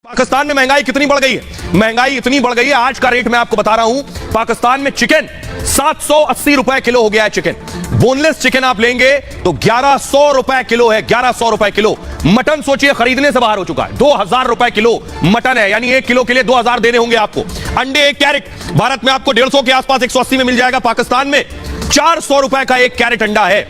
पाकिस्तान में महंगाई कितनी बढ़ गई है? महंगाई इतनी बढ़ गई है, आज का रेट मैं आपको बता रहा हूं। पाकिस्तान में चिकन 780 रुपए किलो हो गया है। चिकन, बोनलेस चिकन आप लेंगे तो 1100 रुपए किलो है। 1100 रुपए किलो। मटन सोचिए खरीदने से बाहर हो चुका है। 2000 रुपए किलो मटन है, यानी 1 किलो के लिए 2000 देने होंगे आपको। अंडे 1 कैरेट भारत में आपको 150 के आसपास 180 में मिल जाएगा। पाकिस्तान में 400 रुपए का 1 कैरेट अंडा है।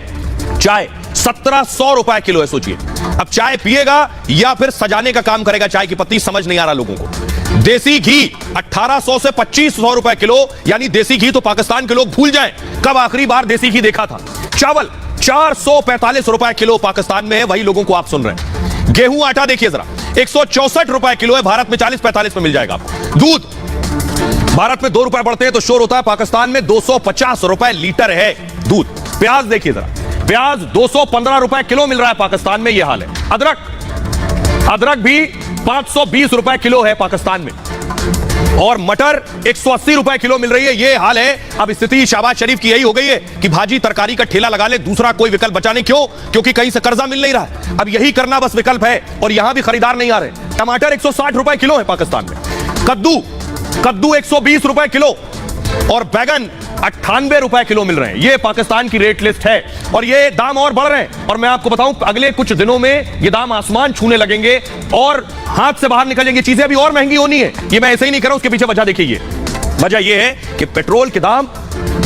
चाय 1700 रुपए किलो है। सोचिए, अब चाय पिएगा या फिर सजाने का काम करेगा चाय की पत्ती, समझ नहीं आ रहा लोगों को। देसी घी 1800 से 2500 रुपए किलो, यानी देसी घी तो पाकिस्तान के लोग भूल जाएं कब आखिरी बार देसी घी देखा था। चावल 445 रुपए किलो पाकिस्तान में है, वही लोगों को आप सुन रहे हैं। गेहूं आटा देखिए जरा, 164 रुपए किलो है, भारत में 40-45 में मिल जाएगा आपको। दूध भारत में 2 रुपए बढ़ते हैं तो शोर होता है, पाकिस्तान में 250 रुपए लीटर है दूध। प्याज देखिए जरा, प्याज 215 रुपए किलो मिल रहा है पाकिस्तान में, यह हाल है। अदरक भी 520 रुपए किलो है पाकिस्तान में, और मटर 180 रुपए किलो मिल रही है, यह हाल है। अब स्थिति शहबाज शरीफ की यही हो गई है कि भाजी तरकारी का ठेला लगा ले, दूसरा कोई विकल्प बचा नहीं। क्यों? क्योंकि कहीं से कर्जा मिल नहीं रहा है, अब यही करना बस विकल्प है, और यहां भी खरीदार नहीं आ रहे। टमाटर 160 रुपए किलो है पाकिस्तान में। कद्दू 120 रुपए किलो, और बैगन 98 रुपए किलो मिल रहे हैं। यह पाकिस्तान की रेट लिस्ट है, और ये दाम और बढ़ रहे हैं। और मैं आपको बताऊं, अगले कुछ दिनों में ये दाम आसमान छूने लगेंगे और हाथ से बाहर निकलेंगे, चीजें अभी और महंगी होनी है। ये मैं ऐसे ही नहीं कर रहा हूं, उसके पीछे वजह देखिए। वजह यह है कि पेट्रोल के दाम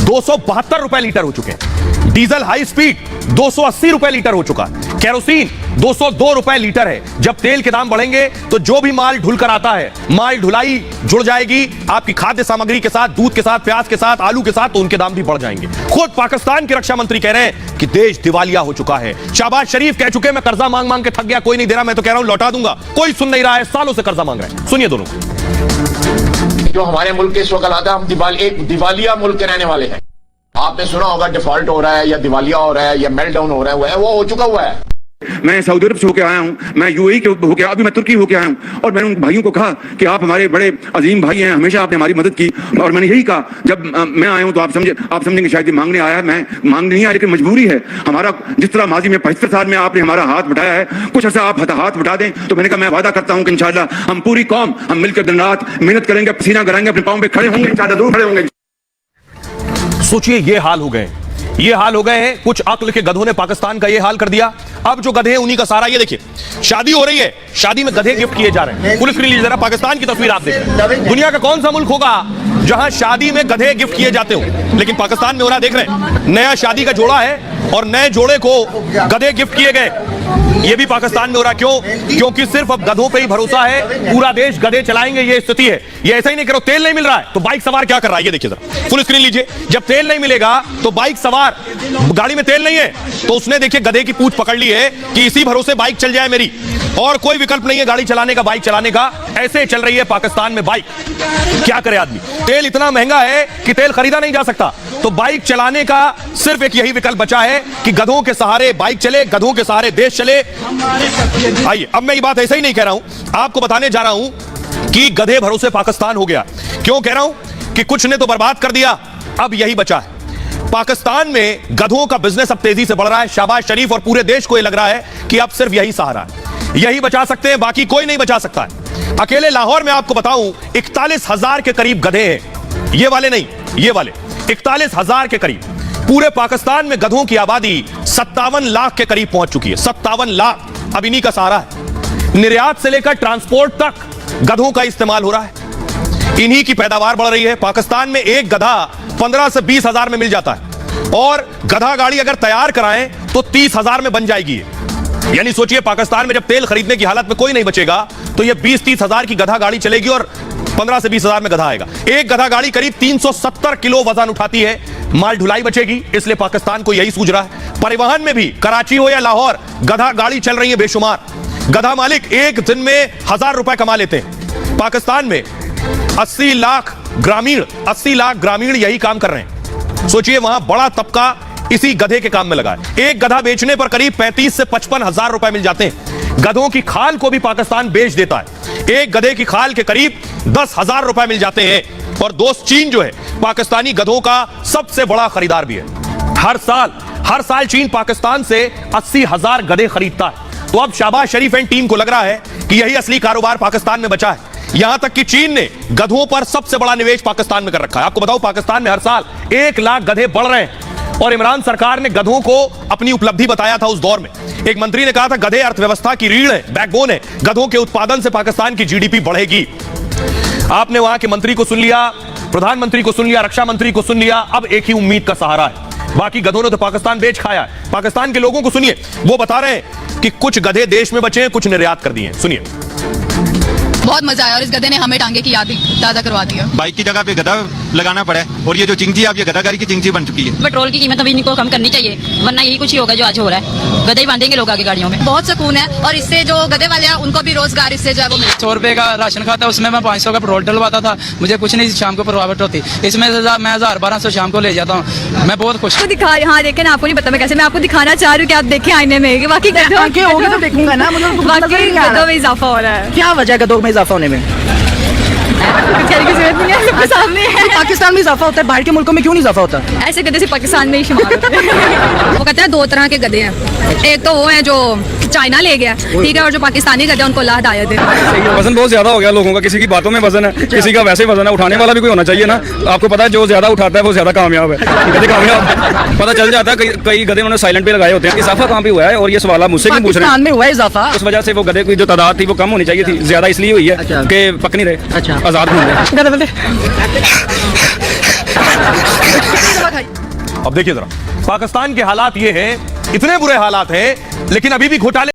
272 रुपए लीटर हो चुके हैं। डीजल हाई स्पीड 280 रुपए लीटर हो चुका है। केरोसिन 202 रुपए लीटर है। जब तेल के दाम बढ़ेंगे तो जो भी माल ढुल कर आता है, माल ढुलाई जुड़ जाएगी आपकी खाद्य सामग्री के साथ, दूध के साथ, प्याज के साथ, आलू के साथ, तो उनके दाम भी बढ़ जाएंगे। खुद पाकिस्तान के रक्षा मंत्री कह रहे हैं कि देश दिवालिया हो चुका है। शहबाज शरीफ कह चुके हैं मैं कर्जा मांग मांग के थक गया, कोई नहीं दे रहा, मैं तो कह रहा हूं लौटा दूंगा। कोई सुन नहीं रहा है, सालों से कर्जा मांग रहे हैं। सुनिए दोनों को। जो हमारे मुल्क के इस वक्त हालात है, हम एक दिवालिया मुल्क के रहने वाले हैं। आपने सुना होगा डिफॉल्ट हो रहा है, या दिवालिया हो रहा है, या मेल्टडाउन हो रहा है, वो हो चुका हुआ है। मैं सऊदी अरब से होकर आया हूं, मैं यूएई के होकर, अभी मैं तुर्की होकर आया हूं, और मैंने उन भाइयों को कहा कि आप हमारे बड़े अजीम भाई हैं, हमेशा आपने हमारी मदद की। और मैंने यही कहा, जब मैं आया हूं तो आप समझेंगे शायद मांगने आया है, मैं मांगने नहीं आया, लेकिन मजबूरी है हमारा। जिस तरह माजी में 75 साल में आपने हमारा हाथ बढ़ाया है, कुछ ऐसा आप हाथ बढ़ा दें, तो मैंने कहा मैं वादा करता हूं कि इंशाल्लाह हम पूरी कौम हम मिलकर दिन रात मेहनत करेंगे, पसीना कराएंगे, अपने पांव पे खड़े होंगे, इंशाल्लाह जरूर खड़े होंगे। सोचिए ये हाल हो गए, ये हाल हो गए हैं। कुछ अक्ल के गधों ने पाकिस्तान का ये हाल कर दिया। अब जो गधे हैं उन्हीं का सारा, ये देखिए शादी हो रही है, शादी में गधे गिफ्ट किए जा रहे हैं। पुलिस लीजिए जरा पाकिस्तान की तस्वीर आप देखें। दुनिया का कौन सा मुल्क होगा जहां शादी में गधे गिफ्ट किए जाते हो? लेकिन पाकिस्तान में हो रहा, देख रहे हैं। नया शादी का जोड़ा है और नए जोड़े को गधे गिफ्ट किए गए। ये भी पाकिस्तान में हो रहा। क्यों? क्योंकि सिर्फ अब गधों पे ही भरोसा है, पूरा देश गधे चलाएंगे, ये स्थिति है। ये ऐसा ही नहीं करो, तेल नहीं मिल रहा है तो बाइक सवार क्या कर रहा है, ये देखिए जरा फुल स्क्रीन लीजिए। जब तेल नहीं मिलेगा तो बाइक सवार, गाड़ी में तेल नहीं है तो उसने देखिए गधे की पूंछ पकड़ ली है कि इसी भरोसे बाइक चल जाए मेरी, और कोई विकल्प नहीं है गाड़ी चलाने का, बाइक चलाने का। ऐसे चल रही है पाकिस्तान में बाइक। क्या करे आदमी? तेल इतना महंगा है कि तेल खरीदा नहीं जा सकता, तो बाइक चलाने का सिर्फ एक यही विकल्प बचा है कि गधों के सहारे बाइक चले, गधों के सहारे देश चले। आइए, अब मैं ये बात ऐसे ही नहीं कह रहा हूं, आपको बताने जा रहा हूं कि गधे भरोसे पाकिस्तान हो गया। क्यों कह रहा हूं? कि कुछ ने तो बर्बाद कर दिया, अब यही बचा है। पाकिस्तान में गधों का बिजनेस अब तेजी से बढ़ रहा है। शहबाज शरीफ और पूरे देश को यह लग रहा है कि अब सिर्फ यही सहारा है, यही बचा सकते हैं, बाकी कोई नहीं बचा सकता है। अकेले लाहौर में आपको बताऊं 41,000 के करीब गधे हैं, ये वाले नहीं, ये वाले 41,000 के करीब। पूरे पाकिस्तान में गधों की आबादी 57 लाख के करीब पहुंच चुकी है। 57 लाख अब इन्हीं का सहारा है। निर्यात से लेकर ट्रांसपोर्ट तक गधों का इस्तेमाल हो रहा है, इन्हीं की पैदावार बढ़ रही है। पाकिस्तान में एक गधा 15 से 20 हजार में मिल जाता है, और गधा गाड़ी अगर तैयार कराएं तो 30,000 में बन जाएगी। यानी सोचिए, पाकिस्तान में जब तेल खरीदने की हालत में कोई नहीं बचेगा तो ये 20-30 हजार की गधा गाड़ी चलेगी और 15 से 20 हजार में गधा आएगा। एक गधा गाड़ी करीब 370 किलो वजन उठाती है, माल ढुलाई बचेगी, इसलिए पाकिस्तान को यही सूझ रहा है। परिवहन में भी कराची हो या लाहौर, गधा गाड़ी चल रही है बेशुमार। गधा मालिक एक दिन में 1000 रुपए कमा लेते हैं। पाकिस्तान में 80 लाख ग्रामीण यही काम कर रहे हैं। सोचिए, वहां बड़ा तबका इसी गधे के काम में लगा है। एक गधा बेचने पर करीब 35 से 55 हजार रुपए मिल जाते हैं। गधों की खाल को भी पाकिस्तान बेच देता है। एक गधे की खाल के करीब 10,000 रुपए मिल जाते हैं। और दोस्त चीन जो है पाकिस्तानी गधों का सबसे बड़ा खरीदार भी है। हर साल चीन पाकिस्तान से 80,000 गधे खरीदता है। तो अब शहबाज शरीफ एंड टीम को लग रहा है कि यही असली कारोबार पाकिस्तान में बचा है। यहां तक कि चीन ने गधों पर सबसे बड़ा निवेश पाकिस्तान में कर रखा है। आपको बताओ, पाकिस्तान में हर साल 1 लाख गधे बढ़ रहे हैं और इमरान सरकार ने गधों को अपनी उपलब्धि बताया था उस दौर में। एक मंत्री ने कहा था गधे अर्थव्यवस्था की रीढ़ है, बैकबोन है, गधों के उत्पादन से पाकिस्तान की जीडीपी बढ़ेगी। आपने वहां के मंत्री को सुन लिया, प्रधानमंत्री को सुन लिया, रक्षा मंत्री को सुन लिया। अब एक ही उम्मीद का सहारा है, बाकी गधों ने तो पाकिस्तान बेच खाया है। पाकिस्तान के लोगों को सुनिए, वो बता रहे हैं कि कुछ गधे देश में बचे हैं, कुछ निर्यात कर दिए। सुनिए। बहुत मजा आया और इस गधे ने हमें टांगे की याद ताजा करवा दी है। बाइक की जगह पे गधा लगाना पड़ा है और ये जो चिंची अब ये गधागारी की चिंची बन चुकी है। पेट्रोल की कीमत अभी इनको कम करनी चाहिए, वरना यही कुछ ही होगा जो आज हो रहा है। गधे ही बांधेंगे लोग आगे गाड़ियों में। बहुत सुकून है और इससे जो गधे वाले हैं उनको भी रोजगार इससे जो है वो मिले। 100 रुपए का राशन खाता, उसमें मैं 500 का पेट्रोल डलवाता था, मुझे कुछ नहीं शाम को प्रभावित होती। इसमें मैं 1000-1200 शाम को ले जाता हूँ, मैं बहुत खुश। दिखा हाँ देखें ना, आपको नहीं पता मैं कैसे, मैं आपको दिखाना चाह रही हूँ कि आप देखें आईने में कि बाकी गधों होगी तो देखूंगा ना, मुझे वाकई गधों में इजाफा हो रहा है। क्या वजह है गधों में इजाफा होने में? कहने की जरूरत नहीं है, सबके सामने है। पाकिस्तान में इजाफा होता है, बाहर के मुल्कों में क्यों नहीं इजाफा होता? ऐसे गधे से पाकिस्तान में ही शुमार होते हैं। वो कहते हैं 2 तरह के गधे हैं, एक तो वो है जो चाइना ले गया, ठीक है, और जो पाकिस्तानी गधे उनको अल्लाह हिदायत दे। वजन बहुत ज्यादा हो गया लोगों का, किसी की बातों में वजन है, किसी का वैसे वजन है। उठाने वाला भी कोई होना चाहिए ना। आपको पता है जो ज्यादा उठाता है वो ज्यादा कामयाब है। गधे कामयाब पता चल जाता है। कई गधे उन्होंने साइलेंट पे लगाए होते हैं। इजाफा कहाँ पे हुआ है? और ये सवाल आप मुझसे क्यों पूछ रहे हैं? पाकिस्तान में हुआ है इजाफा, उस वजह से वो गधे की जो तादाद थी वो कम होनी चाहिए थी, ज्यादा इसलिए हुई है कि पक नहीं रहे, अच्छा, आजाद घूम रहे। अब देखिए जरा, पाकिस्तान के हालात ये हैं, इतने बुरे हालात हैं, लेकिन अभी भी घोटाले